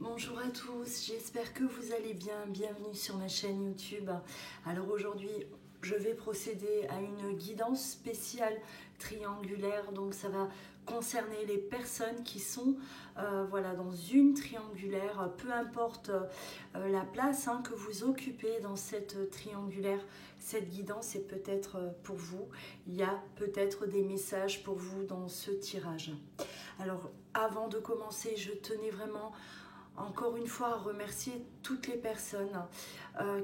Bonjour à tous, j'espère que vous allez bien. Bienvenue sur ma chaîne YouTube. Alors aujourd'hui, je vais procéder à une guidance spéciale triangulaire. Donc ça va concerner les personnes qui sont dans une triangulaire, peu importe la place que vous occupez dans cette triangulaire. Cette guidance est peut-être pour vous. Il y a peut-être des messages pour vous dans ce tirage. Alors avant de commencer, je tenais vraiment encore une fois à remercier toutes les personnes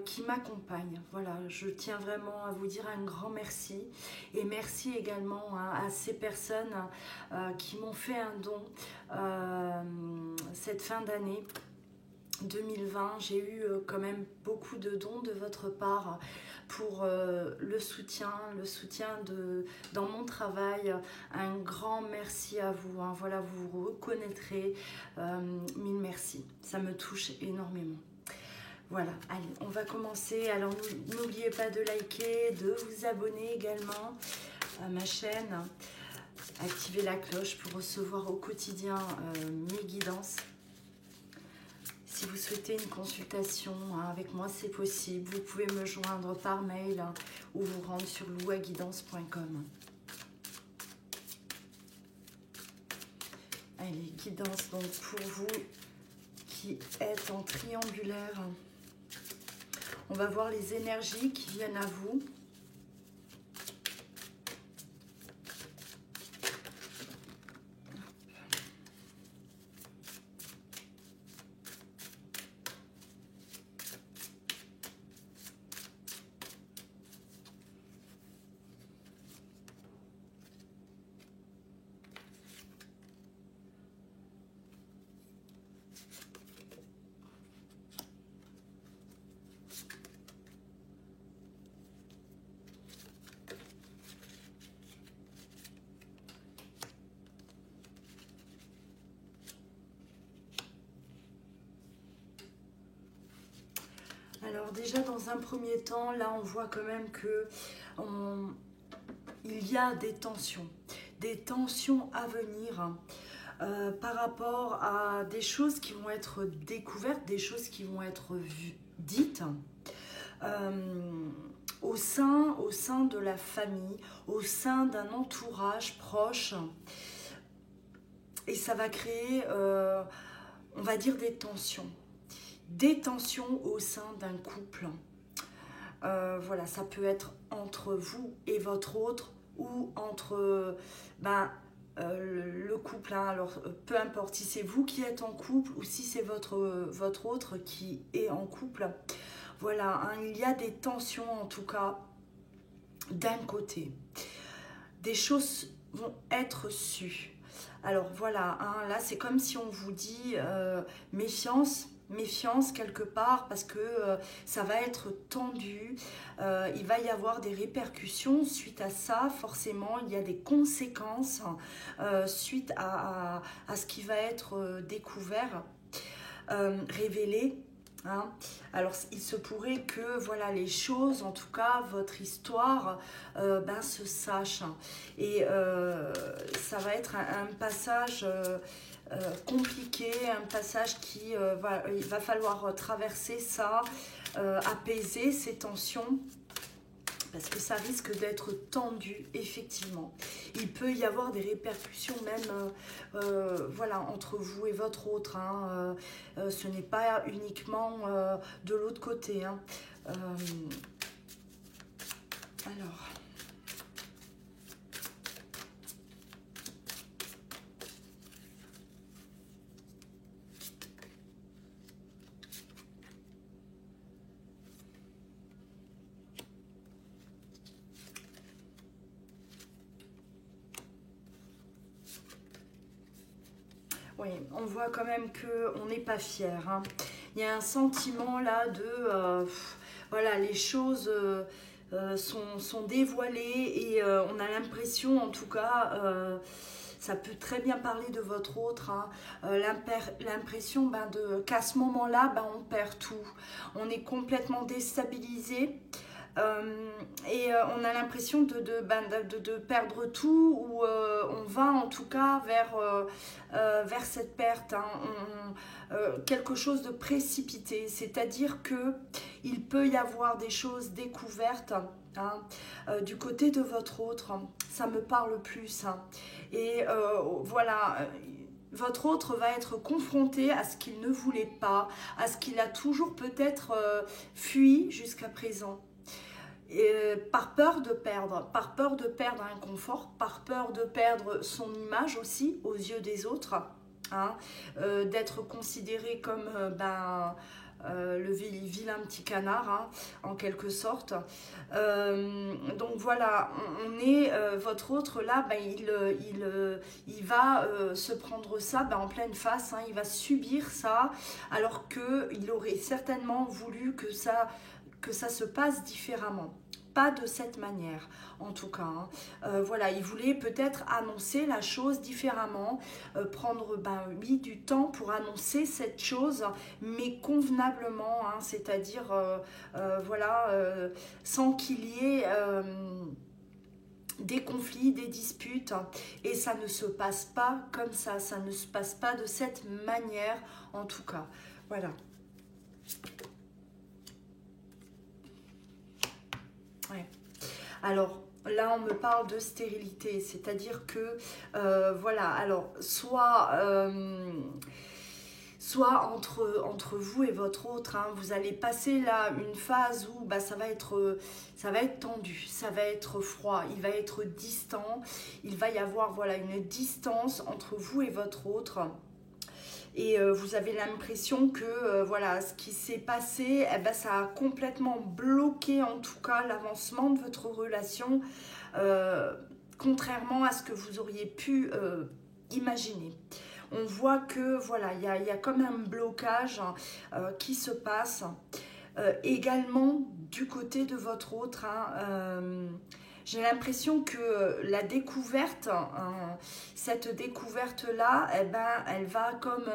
qui m'accompagnent. Voilà, je tiens vraiment à vous dire un grand merci et merci également à ces personnes qui m'ont fait un don cette fin d'année 2020. J'ai eu quand même beaucoup de dons de votre part pour le soutien dans mon travail. Un grand merci à vous. Voilà, vous vous reconnaîtrez. Mille merci. Ça me touche énormément. Voilà, allez, on va commencer. Alors, n'oubliez pas de liker, de vous abonner également à ma chaîne. Activez la cloche pour recevoir au quotidien mes guidances. Si vous souhaitez une consultation avec moi, c'est possible. Vous pouvez me joindre par mail ou vous rendre sur louaguidance.com. Allez, guidance donc pour vous qui êtes en triangulaire. On va voir les énergies qui viennent à vous. Alors déjà dans un premier temps, là on voit quand même que il y a des tensions à venir par rapport à des choses qui vont être découvertes, des choses qui vont être dites au sein de la famille, au sein d'un entourage proche. Et ça va créer, on va dire, des tensions au sein d'un couple. Voilà, ça peut être entre vous et votre autre ou entre le couple. Alors, peu importe si c'est vous qui êtes en couple ou si c'est votre autre qui est en couple. Voilà, il y a des tensions en tout cas d'un côté. Des choses vont être sues. Alors voilà, là c'est comme si on vous dit méfiance quelque part parce que ça va être tendu, il va y avoir des répercussions suite à ça, forcément il y a des conséquences suite à ce qui va être découvert, révélé. Alors il se pourrait que voilà les choses, en tout cas votre histoire se sache et ça va être un passage compliqué, un passage qui il va falloir traverser ça, apaiser ces tensions parce que ça risque d'être tendu, effectivement. Il peut y avoir des répercussions même entre vous et votre autre. Ce n'est pas uniquement de l'autre côté. Alors... Oui, on voit quand même qu'on n'est pas fier. Il y a un sentiment là de... les choses sont dévoilées et on a l'impression en tout cas... ça peut très bien parler de votre autre, l'impression qu'à ce moment-là, on perd tout. On est complètement déstabilisé. On a l'impression de perdre tout, ou on va en tout cas vers cette perte, hein. Quelque chose de précipité, c'est-à-dire que il peut y avoir des choses découvertes, hein, du côté de votre autre. Ça me parle plus, hein. Voilà, votre autre va être confronté à ce qu'il ne voulait pas, à ce qu'il a toujours peut-être fui jusqu'à présent. Par peur de perdre un confort, par peur de perdre son image aussi aux yeux des autres, hein, d'être considéré comme le vilain petit canard, hein, en quelque sorte. Donc voilà, votre autre là, il va se prendre ça en pleine face, hein, il va subir ça, alors qu'il aurait certainement voulu que ça se passe différemment. Pas de cette manière, en tout cas, hein. Voilà, il voulait peut-être annoncer la chose différemment, prendre oui, du temps pour annoncer cette chose, mais convenablement, hein, c'est-à-dire, voilà, sans qu'il y ait des conflits, des disputes, et ça ne se passe pas comme ça ne se passe pas de cette manière, en tout cas. Voilà. Ouais. Alors là, on me parle de stérilité, c'est-à-dire que, voilà, alors, soit entre vous et votre autre, hein, vous allez passer là une phase où ça va être tendu, ça va être froid, il va être distant, il va y avoir, voilà, une distance entre vous et votre autre. Et vous avez l'impression que voilà, ce qui s'est passé, ça a complètement bloqué en tout cas l'avancement de votre relation, contrairement à ce que vous auriez pu imaginer. On voit que voilà, il y a comme un blocage qui se passe. Également du côté de votre autre, hein, j'ai l'impression que la découverte, hein, cette découverte-là, elle va comme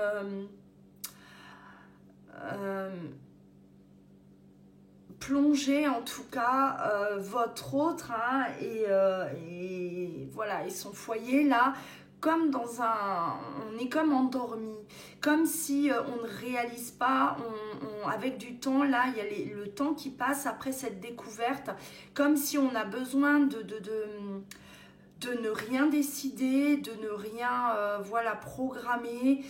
plonger en tout cas votre autre, hein, et voilà, et son foyer là, comme on est comme endormi, comme si on ne réalise pas, avec du temps là, il y a le temps qui passe après cette découverte, comme si on a besoin de ne rien décider, de ne rien voilà, programmer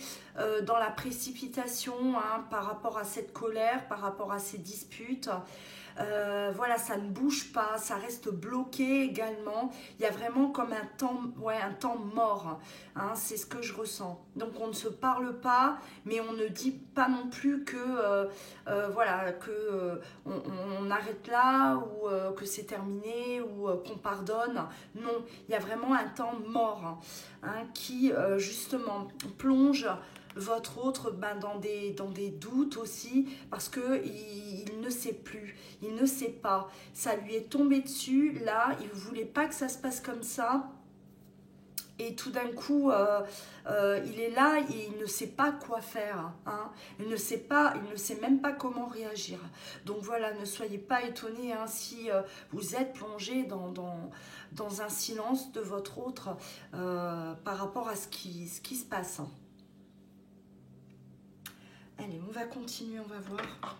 dans la précipitation, hein, par rapport à cette colère, par rapport à ces disputes. Voilà, ça ne bouge pas, ça reste bloqué également. Il y a vraiment comme un temps mort, hein, c'est ce que je ressens. Donc on ne se parle pas, mais on ne dit pas non plus que voilà, que on arrête là, ou que c'est terminé, ou qu'on pardonne. Non, il y a vraiment un temps mort, hein, qui justement plonge votre autre dans des doutes aussi, parce que il ne sait plus, il ne sait pas, ça lui est tombé dessus là, il ne voulait pas que ça se passe comme ça, et tout d'un coup il est là et il ne sait pas quoi faire, hein. Il ne sait même pas comment réagir. Donc voilà, ne soyez pas étonnés, hein, si vous êtes plongé dans un silence de votre autre par rapport à ce qui se passe. Allez, on va continuer, on va voir.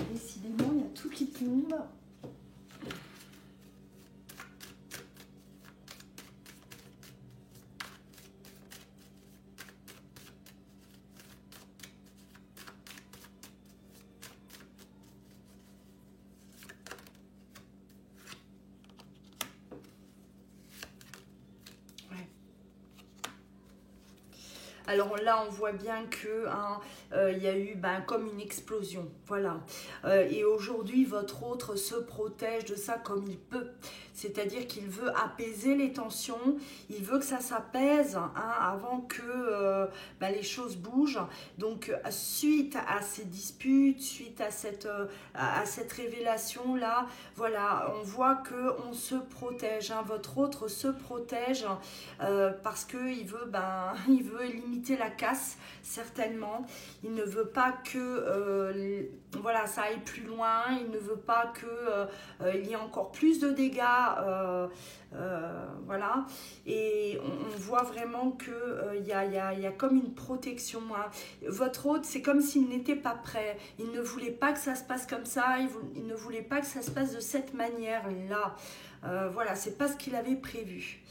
Décidément, il y a tout qui tombe. Alors là, on voit bien que il y a eu comme une explosion, voilà. Et aujourd'hui, votre autre se protège de ça comme il peut. c'est-à-dire qu'il veut apaiser les tensions, il veut que ça s'apaise hein, avant que les choses bougent. Donc suite à ces disputes, suite à cette révélation-là, voilà, on voit qu'on se protège, hein, votre autre se protège parce qu'il veut, il veut limiter la casse, certainement. Il ne veut pas que voilà, ça aille plus loin, il ne veut pas qu'il y ait encore plus de dégâts, voilà. Et on voit vraiment qu'il y a comme une protection. Hein. Votre hôte, c'est comme s'il n'était pas prêt. Il ne voulait pas que ça se passe comme ça, il ne voulait pas que ça se passe de cette manière-là. Voilà, c'est pas ce qu'il avait prévu.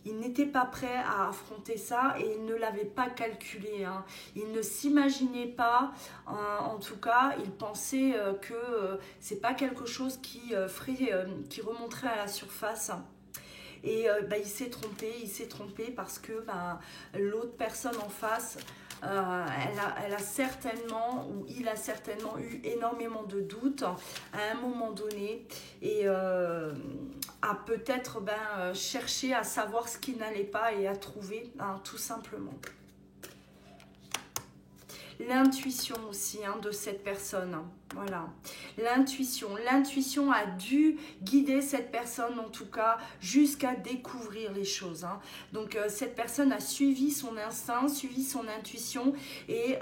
Il n'était pas prêt à affronter ça et il ne l'avait pas calculé. Hein. Il ne s'imaginait pas, en tout cas, il pensait que c'est pas quelque chose qui remonterait à la surface. Et il s'est trompé parce que l'autre personne en face, elle a certainement, ou il a certainement eu énormément de doutes à un moment donné et a peut-être cherché à savoir ce qui n'allait pas et à trouver, hein, tout simplement. L'intuition aussi hein, de cette personne, voilà, l'intuition a dû guider cette personne en tout cas jusqu'à découvrir les choses, hein. Donc cette personne a suivi son instinct, suivi son intuition et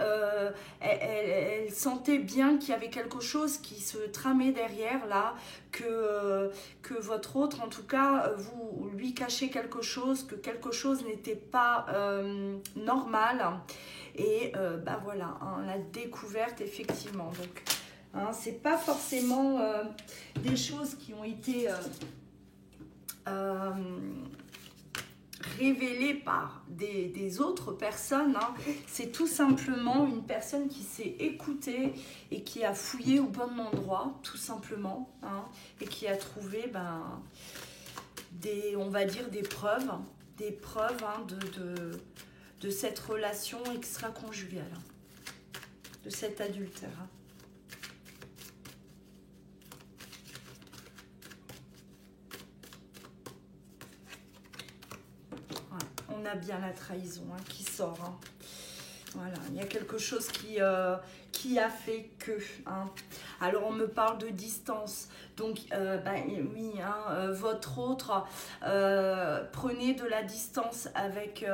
elle sentait bien qu'il y avait quelque chose qui se tramait derrière là, que votre autre en tout cas vous lui cachez quelque chose, que quelque chose n'était pas normal. Et voilà, hein, la découverte effectivement. Donc, hein, c'est pas forcément des choses qui ont été révélées par des autres personnes. Hein. C'est tout simplement une personne qui s'est écoutée et qui a fouillé au bon endroit, tout simplement, hein, et qui a trouvé on va dire des preuves hein, de cette relation extra-conjugale, de cet adultère. Ouais, on a bien la trahison hein, qui sort. Hein. Voilà, il y a quelque chose qui a fait que. Hein. Alors, on me parle de distance. Donc, oui, hein, votre autre, prenez de la distance avec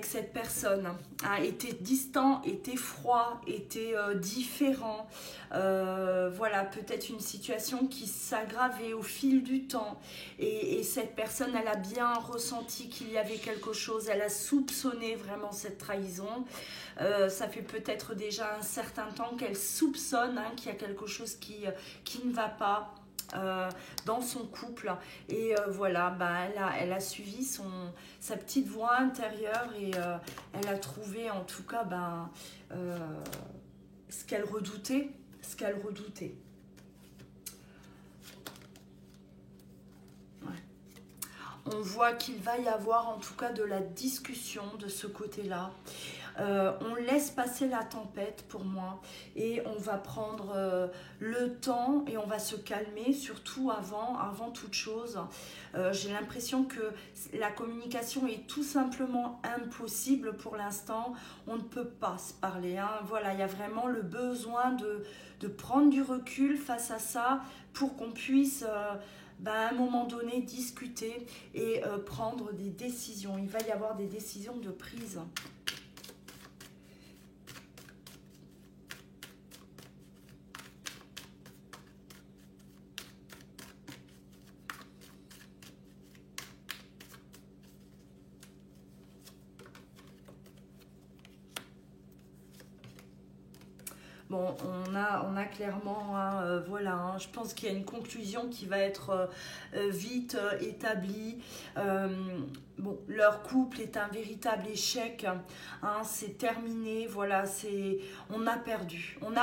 cette personne, hein, était distant, était froid, était différent, voilà, peut-être une situation qui s'aggravait au fil du temps et cette personne, elle a bien ressenti qu'il y avait quelque chose, elle a soupçonné vraiment cette trahison, ça fait peut-être déjà un certain temps qu'elle soupçonne hein, qu'il y a quelque chose qui ne va pas dans son couple et voilà, elle a suivi sa petite voix intérieure et elle a trouvé en tout cas ce qu'elle redoutait, Ouais. On voit qu'il va y avoir en tout cas de la discussion de ce côté-là. On laisse passer la tempête pour moi et on va prendre le temps et on va se calmer, surtout avant toute chose. J'ai l'impression que la communication est tout simplement impossible pour l'instant. On ne peut pas se parler. Hein. Voilà, il y a vraiment le besoin de prendre du recul face à ça pour qu'on puisse à un moment donné discuter et prendre des décisions. Il va y avoir des décisions de prise. Bon, on a clairement, hein, voilà, hein, je pense qu'il y a une conclusion qui va être vite établie. Bon, leur couple est un véritable échec, hein, c'est terminé, voilà, on a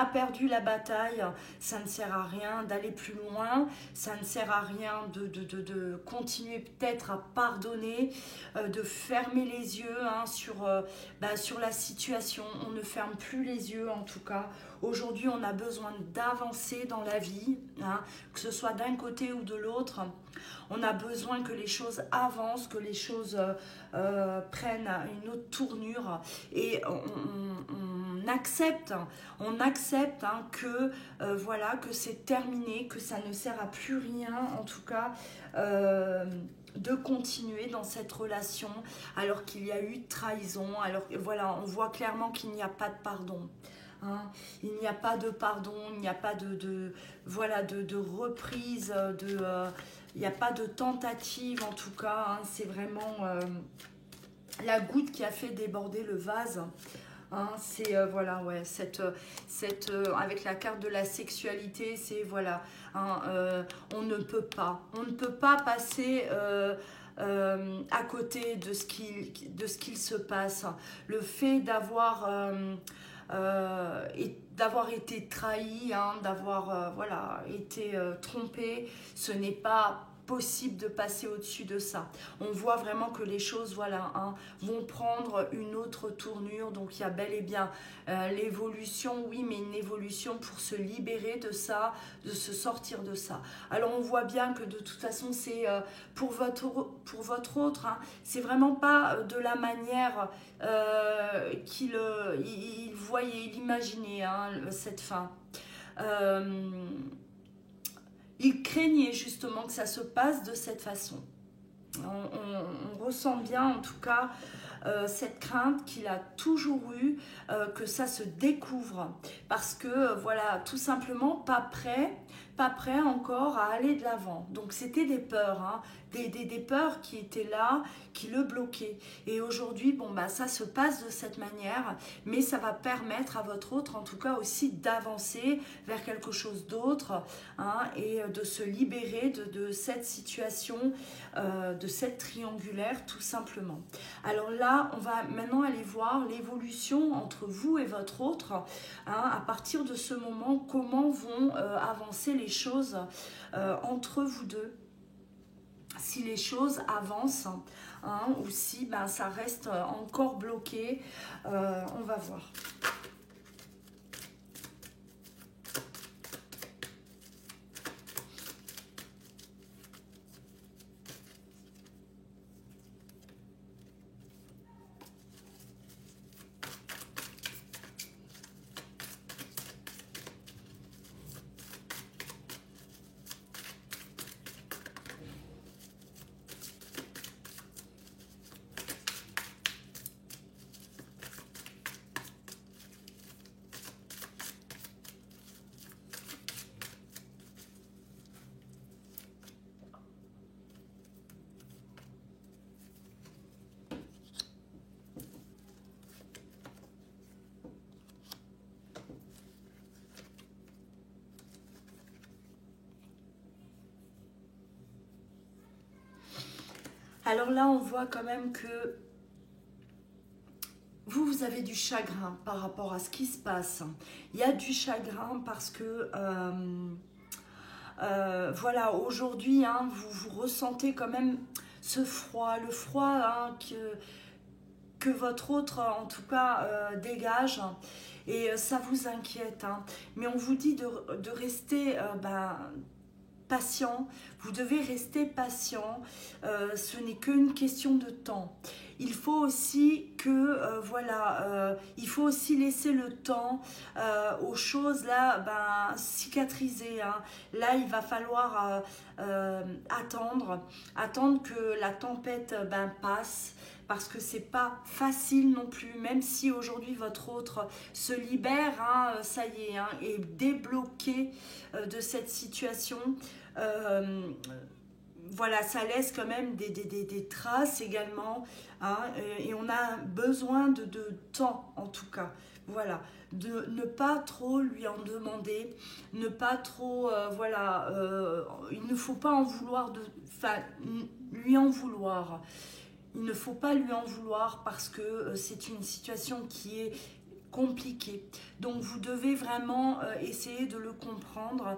perdu la bataille, ça ne sert à rien d'aller plus loin, ça ne sert à rien de continuer peut-être à pardonner, de fermer les yeux hein, sur la situation, on ne ferme plus les yeux en tout cas. Aujourd'hui, on a besoin d'avancer dans la vie, hein, que ce soit d'un côté ou de l'autre. On a besoin que les choses avancent, que les choses prennent une autre tournure et on accepte hein, que voilà, que c'est terminé, que ça ne sert à plus rien, en tout cas. De continuer dans cette relation alors qu'il y a eu trahison, alors voilà, on voit clairement qu'il n'y a pas de pardon. Hein, il n'y a pas de pardon, il n'y a pas voilà, de reprise, il n'y a pas de tentative en tout cas. Hein, c'est vraiment la goutte qui a fait déborder le vase. Hein, c'est voilà, ouais, avec la carte de la sexualité, c'est voilà, hein, on ne peut pas passer à côté de ce qu'il se passe. Le fait d'avoir été trahi, hein, d'avoir voilà, été trompé, ce n'est pas possible de passer au-dessus de ça. On voit vraiment que les choses voilà, hein, vont prendre une autre tournure, donc il y a bel et bien l'évolution, oui, mais une évolution pour se libérer de ça, de se sortir de ça. Alors on voit bien que de toute façon c'est pour votre autre, hein, c'est vraiment pas de la manière qu'il il voyait, il imaginait hein, cette fin. Il craignait justement que ça se passe de cette façon. On ressent bien en tout cas cette crainte qu'il a toujours eue, que ça se découvre. Parce que voilà, tout simplement pas prêt encore à aller de l'avant. Donc c'était des peurs, hein, des peurs qui étaient là, qui le bloquaient. Et aujourd'hui, bon bah ça se passe de cette manière, mais ça va permettre à votre autre, en tout cas aussi, d'avancer vers quelque chose d'autre, hein, et de se libérer de cette situation, de cette triangulaire, tout simplement. Alors là, on va maintenant aller voir l'évolution entre vous et votre autre, hein, à partir de ce moment, comment vont avancer les choses entre vous deux. Si les choses avancent, hein, ou si ben, ça reste encore bloqué, on va voir. Alors là, on voit quand même que vous avez du chagrin par rapport à ce qui se passe. Il y a du chagrin parce que, voilà, aujourd'hui, hein, vous ressentez quand même ce froid, le froid hein, que votre autre, en tout cas, dégage. Et ça vous inquiète. Hein. Mais on vous dit de rester patient. Vous devez rester patient. Ce n'est qu'une question de temps. Il faut aussi que, il faut aussi laisser le temps aux choses là, cicatriser. Hein. Là, il va falloir attendre que la tempête passe. Parce que c'est pas facile non plus, même si aujourd'hui votre autre se libère, hein, ça y est, hein, est débloqué de cette situation. Voilà, ça laisse quand même des traces également, hein, et on a besoin de temps en tout cas. Voilà, de ne pas trop lui en demander, ne pas trop, il ne faut pas en vouloir, lui en vouloir. Il ne faut pas lui en vouloir parce que c'est une situation qui est compliquée. Donc vous devez vraiment essayer de le comprendre,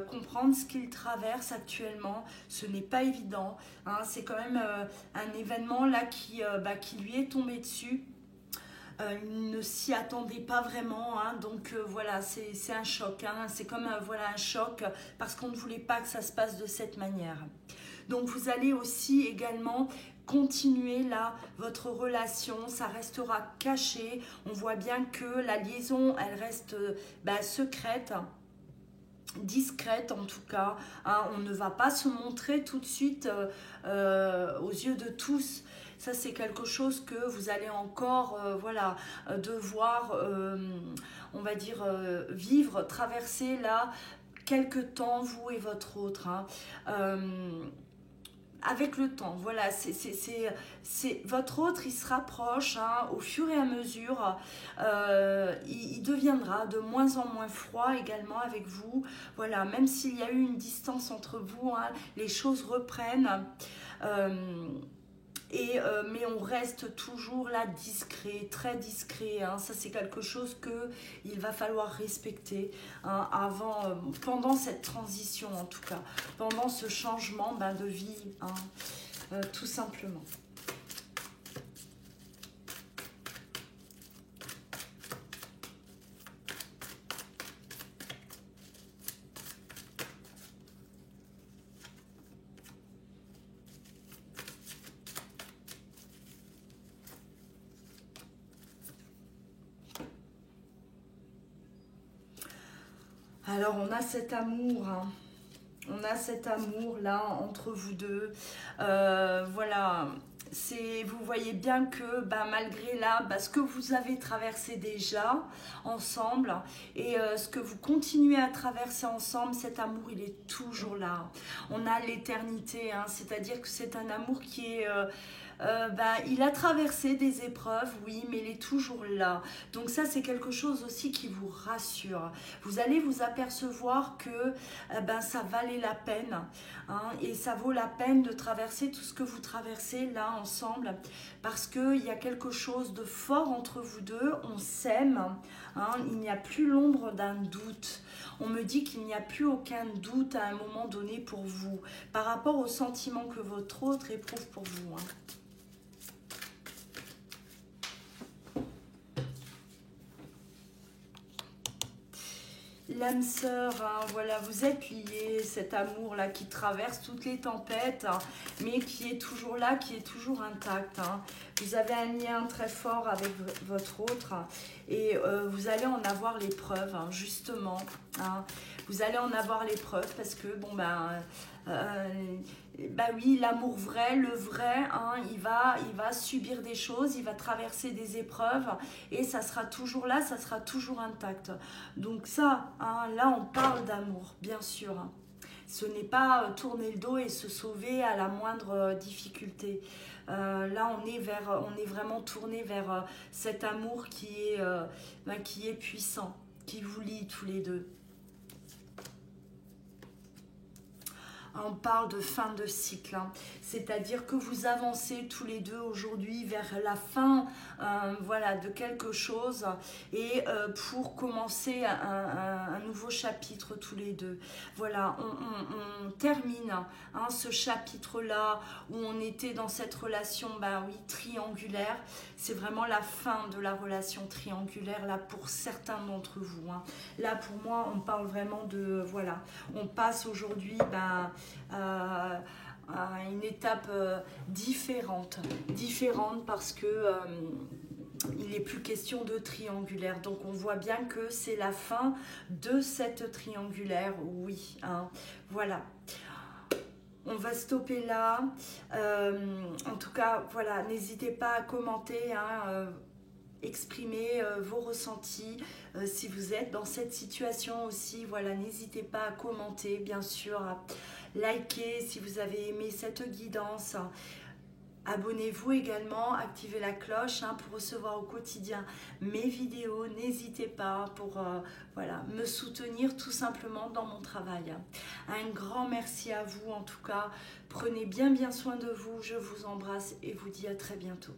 comprendre ce qu'il traverse actuellement. Ce n'est pas évident. Hein, c'est quand même un événement là qui lui est tombé dessus. Ils ne s'y attendaient pas vraiment, hein, donc voilà, c'est un choc. Hein, c'est comme voilà, un choc parce qu'on ne voulait pas que ça se passe de cette manière. Donc vous allez aussi également continuer là votre relation, ça restera caché. On voit bien que la liaison, elle reste secrète, discrète en tout cas, hein. On ne va pas se montrer tout de suite aux yeux de tous. Ça, c'est quelque chose que vous allez encore devoir, on va dire, vivre, traverser là quelque temps, vous et votre autre, hein. Avec le temps, voilà, c'est votre autre, il se rapproche, hein, au fur et à mesure, il deviendra de moins en moins froid également avec vous, voilà, même s'il y a eu une distance entre vous, hein, les choses reprennent, mais on reste toujours là discret, très discret, hein. Ça c'est quelque chose qu'il va falloir respecter, hein, pendant cette transition en tout cas, pendant ce changement de vie, hein, tout simplement. Alors on a cet amour, hein. On a cet amour là entre vous deux, voilà, vous voyez bien que malgré là, ce que vous avez traversé déjà ensemble et ce que vous continuez à traverser ensemble, cet amour il est toujours là. On a l'éternité, hein, c'est-à-dire que c'est un amour qui est... il a traversé des épreuves, oui, mais il est toujours là. Donc ça, c'est quelque chose aussi qui vous rassure. Vous allez vous apercevoir que ça valait la peine, hein, et ça vaut la peine de traverser tout ce que vous traversez là ensemble, parce qu'il y a quelque chose de fort entre vous deux, on s'aime, hein, il n'y a plus l'ombre d'un doute. On me dit qu'il n'y a plus aucun doute à un moment donné pour vous, par rapport aux sentiments que votre autre éprouve pour vous, hein. L'âme sœur, hein, voilà, vous êtes liés, cet amour-là qui traverse toutes les tempêtes, hein, mais qui est toujours là, qui est toujours intact, hein. Vous avez un lien très fort avec votre autre, hein, et vous allez en avoir les preuves, hein, justement, hein. Vous allez en avoir les preuves parce que, oui, l'amour vrai, le vrai, hein, il va subir des choses, il va traverser des épreuves et ça sera toujours là, ça sera toujours intact. Donc ça, hein, là on parle d'amour, bien sûr, hein. Ce n'est pas tourner le dos et se sauver à la moindre difficulté. Là on est vraiment tourné vers cet amour qui est puissant, qui vous lie tous les deux. On parle de fin de cycle, hein. C'est-à-dire que vous avancez tous les deux aujourd'hui vers la fin de quelque chose et pour commencer un nouveau chapitre tous les deux. Voilà, on termine, hein, ce chapitre-là où on était dans cette relation triangulaire. C'est vraiment la fin de la relation triangulaire là pour certains d'entre vous, hein. Là pour moi on parle vraiment de, voilà, on passe aujourd'hui à une étape différente parce que il n'est plus question de triangulaire. Donc on voit bien que c'est la fin de cette triangulaire, oui, hein, voilà. On va stopper là. En tout cas, voilà, n'hésitez pas à commenter, hein, exprimer vos ressentis si vous êtes dans cette situation aussi. Voilà, n'hésitez pas à commenter, bien sûr, à liker si vous avez aimé cette guidance. Abonnez-vous également, activez la cloche, hein, pour recevoir au quotidien mes vidéos. N'hésitez pas pour me soutenir tout simplement dans mon travail. Un grand merci à vous en tout cas. Prenez bien soin de vous. Je vous embrasse et vous dis à très bientôt.